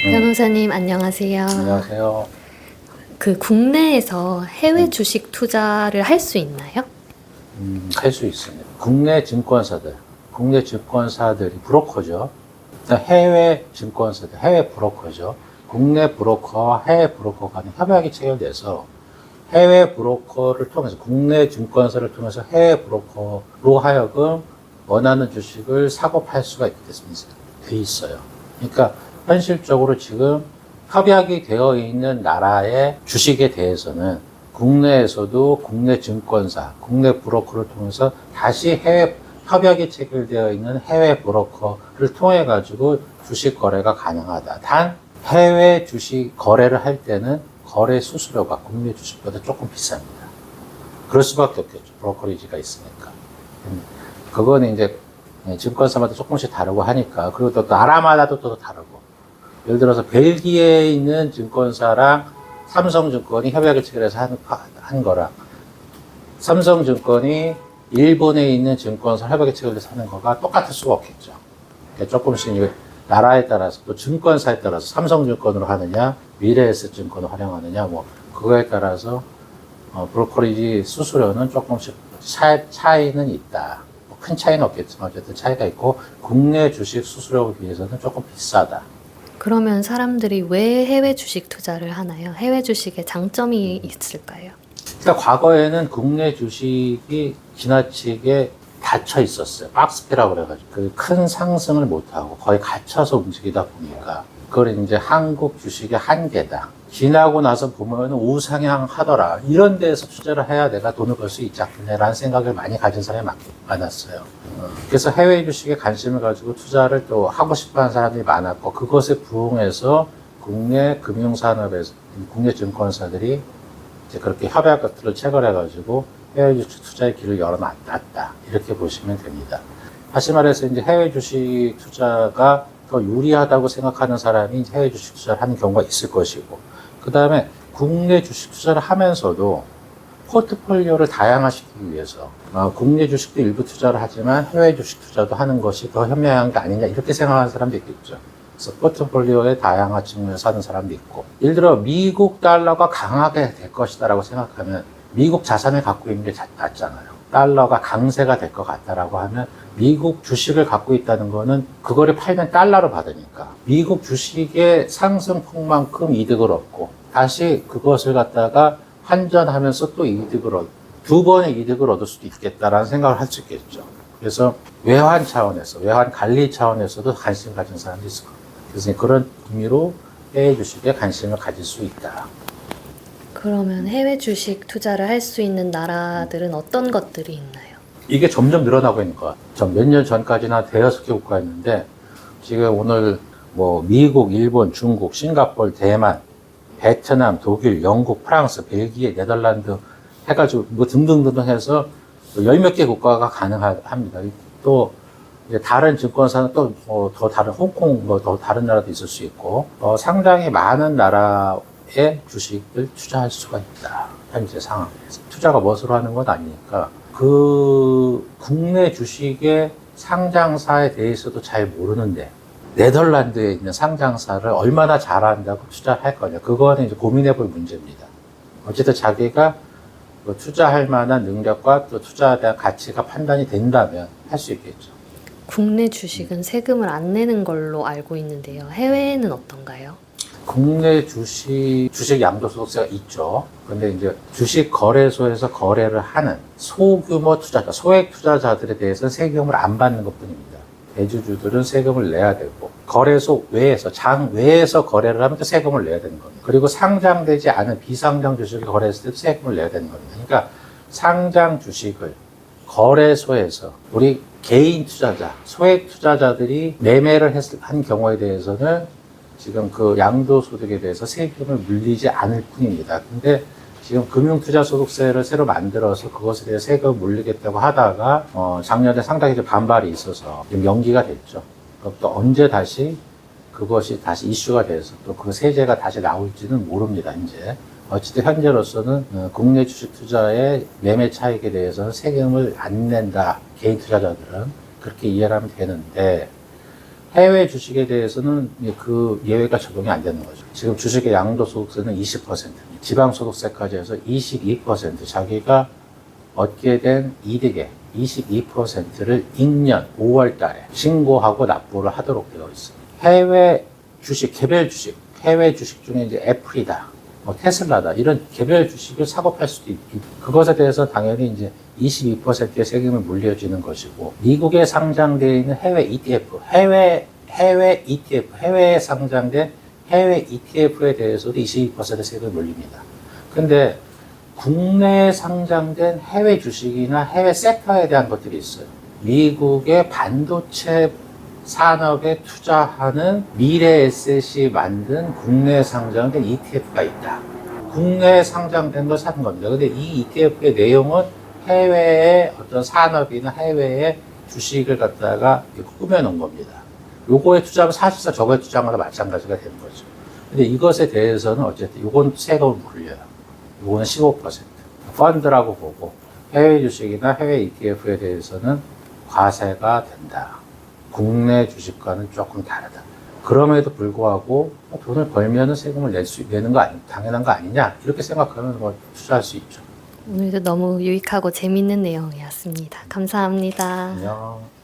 변호사님 안녕하세요. 안녕하세요. 국내에서 해외 주식 투자를 할 수 있나요? 할 수 있습니다. 국내 증권사들이 브로커죠. 해외 증권사들, 해외 브로커죠. 국내 브로커와 해외 브로커 간의 협약이 체결돼서 해외 브로커를 통해서, 국내 증권사를 통해서 해외 브로커로 하여금 원하는 주식을 사고 팔 수가 있게 돼 있어요. 그러니까 현실적으로 지금 협약이 되어 있는 나라의 주식에 대해서는 국내에서도 국내 증권사, 국내 브로커를 통해서 다시 협약이 체결되어 있는 해외 브로커를 통해 가지고 주식 거래가 가능하다. 단 해외 주식 거래를 할 때는 거래 수수료가 국내 주식보다 조금 비쌉니다. 그럴 수밖에 없겠죠. 브로커리지가 있으니까. 그거는 이제 증권사마다 조금씩 다르고 하니까, 그리고 또 나라마다도 또 다르고. 예를 들어서 벨기에에 있는 증권사랑 삼성증권이 협약을 체결해서 한 거랑, 삼성증권이 일본에 있는 증권사 협약을 체결해서 하는 거가 똑같을 수가 없겠죠. 그러니까 조금씩 나라에 따라서, 또 증권사에 따라서 삼성증권으로 하느냐, 미래에셋증권을 활용하느냐, 뭐 그거에 따라서 브로커리지 수수료는 조금씩 차이는 있다. 큰 차이는 없겠지만 어쨌든 차이가 있고, 국내 주식 수수료에 비해서는 조금 비싸다. 그러면 사람들이 왜 해외 주식 투자를 하나요? 해외 주식에 장점이 있을까요? 그러니까 과거에는 국내 주식이 지나치게 닫혀 있었어요. 박스피라고 그래가지고 큰 상승을 못하고 거의 갇혀서 움직이다 보니까 그걸 이제 한국 주식의 한계다. 지나고 나서 보면 우상향하더라. 이런 데서 투자를 해야 내가 돈을 벌 수 있지 않겠네라는 생각을 많이 가진 사람이 많았어요. 그래서 해외 주식에 관심을 가지고 투자를 또 하고 싶어 하는 사람들이 많았고, 그것에 부응해서 국내 금융산업에서, 국내 증권사들이 이제 그렇게 협약 같은 체결해가지고 해외 주식 투자의 길을 열어놨다. 이렇게 보시면 됩니다. 다시 말해서 이제 해외 주식 투자가 더 유리하다고 생각하는 사람이 해외 주식 투자를 하는 경우가 있을 것이고, 그 다음에 국내 주식 투자를 하면서도 포트폴리오를 다양화시키기 위해서 국내 주식도 일부 투자를 하지만 해외 주식 투자도 하는 것이 더 현명한 게 아니냐, 이렇게 생각하는 사람도 있겠죠. 그래서 포트폴리오의 다양화 측면에서 하는 사람도 있고, 예를 들어 미국 달러가 강하게 될 것이다라고 생각하면 미국 자산을 갖고 있는 게 낫잖아요. 달러가 강세가 될 것 같다라고 하면 미국 주식을 갖고 있다는 거는 그거를 팔면 달러로 받으니까 미국 주식의 상승폭만큼 이득을 얻고, 다시 그것을 갖다가 환전하면서 또 두 번의 이득을 얻을 수도 있겠다라는 생각을 할 수 있겠죠. 그래서 외환 차원에서, 외환 관리 차원에서도 관심 가진 사람도 있을 겁니다. 그래서 그런 의미로 해외 주식에 관심을 가질 수 있다. 그러면 해외 주식 투자를 할 수 있는 나라들은 어떤 것들이 있나요? 이게 점점 늘어나고 있는 것 같아요. 전 몇 년 전까지는 한 대여섯 개 국가였는데, 지금 오늘 뭐 미국, 일본, 중국, 싱가포르, 대만, 베트남, 독일, 영국, 프랑스, 벨기에, 네덜란드 해가지고 뭐 등등등등 해서 열 몇 개 국가가 가능합니다. 또 이제 다른 증권사는 또 더 다른 홍콩, 뭐 더 다른 나라도 있을 수 있고, 상당히 많은 나라의 주식을 투자할 수가 있다. 현재 상황에서. 투자가 멋으로 하는 건 아니니까, 그 국내 주식의 상장사에 대해서도 잘 모르는데 네덜란드에 있는 상장사를 얼마나 잘한다고 투자할 거냐, 그거는 이제 고민해 볼 문제입니다. 어쨌든 자기가 투자할 만한 능력과 또 투자에 대한 가치가 판단이 된다면 할 수 있겠죠. 국내 주식은 세금을 안 내는 걸로 알고 있는데요. 해외에는 어떤가요? 국내 주식 양도소득세가 있죠. 근데 이제 주식 거래소에서 거래를 하는 소규모 투자자, 소액 투자자들에 대해서는 세금을 안 받는 것 뿐입니다. 대주주들은 세금을 내야 되고, 거래소 외에서, 장 외에서 거래를 하면 또 세금을 내야 되는 겁니다. 그리고 상장되지 않은 비상장 주식을 거래했을 때도 세금을 내야 되는 겁니다. 그러니까 상장 주식을 거래소에서 우리 개인 투자자, 소액 투자자들이 매매를 한 경우에 대해서는 지금 그 양도소득에 대해서 세금을 물리지 않을 뿐입니다. 근데 지금 금융투자소득세를 새로 만들어서 그것에 대해 세금을 물리겠다고 하다가 작년에 상당히 반발이 있어서 지금 연기가 됐죠. 또 언제 그것이 다시 이슈가 돼서 또 그 세제가 다시 나올지는 모릅니다, 이제. 어쨌든 현재로서는 국내 주식 투자의 매매 차익에 대해서는 세금을 안 낸다. 개인 투자자들은 그렇게 이해를 하면 되는데, 해외 주식에 대해서는 그 예외가 적용이 안 되는 거죠. 지금 주식의 양도소득세는 20%, 지방소득세까지 해서 22% 자기가 얻게 된 이득의 22%를 익년 5월 달에 신고하고 납부를 하도록 되어 있습니다. 해외 주식, 개별 주식, 해외 주식 중에 이제 애플이다, 뭐 테슬라다, 이런 개별 주식을 사고 팔 수도 있고, 그것에 대해서 당연히 이제 22%의 세금이 물려지는 것이고, 미국에 상장되어 있는 해외 ETF, 해외에 상장된 해외 ETF에 대해서도 22% 세금이 물립니다. 근데 국내에 상장된 해외 주식이나 해외 섹터에 대한 것들이 있어요. 미국의 반도체 산업에 투자하는 미래 에셋이 만든 국내에 상장된 ETF가 있다. 국내에 상장된 걸 사는 겁니다. 근데 이 ETF의 내용은 해외의 어떤 산업이나 해외의 주식을 갖다가 꾸며놓은 겁니다. 요거에 투자하면 사실상 저거에 투자한 거나 마찬가지가 되는 거죠. 근데 이것에 대해서는 어쨌든 요건 세금을 물려요. 요거는 15%. 펀드라고 보고 해외 주식이나 해외 ETF에 대해서는 과세가 된다. 국내 주식과는 조금 다르다. 그럼에도 불구하고 돈을 벌면은 세금을 내는 거 당연한 거 아니냐, 이렇게 생각하면 뭐 투자할 수 있죠. 오늘도 너무 유익하고 재밌는 내용이었습니다. 감사합니다. 안녕.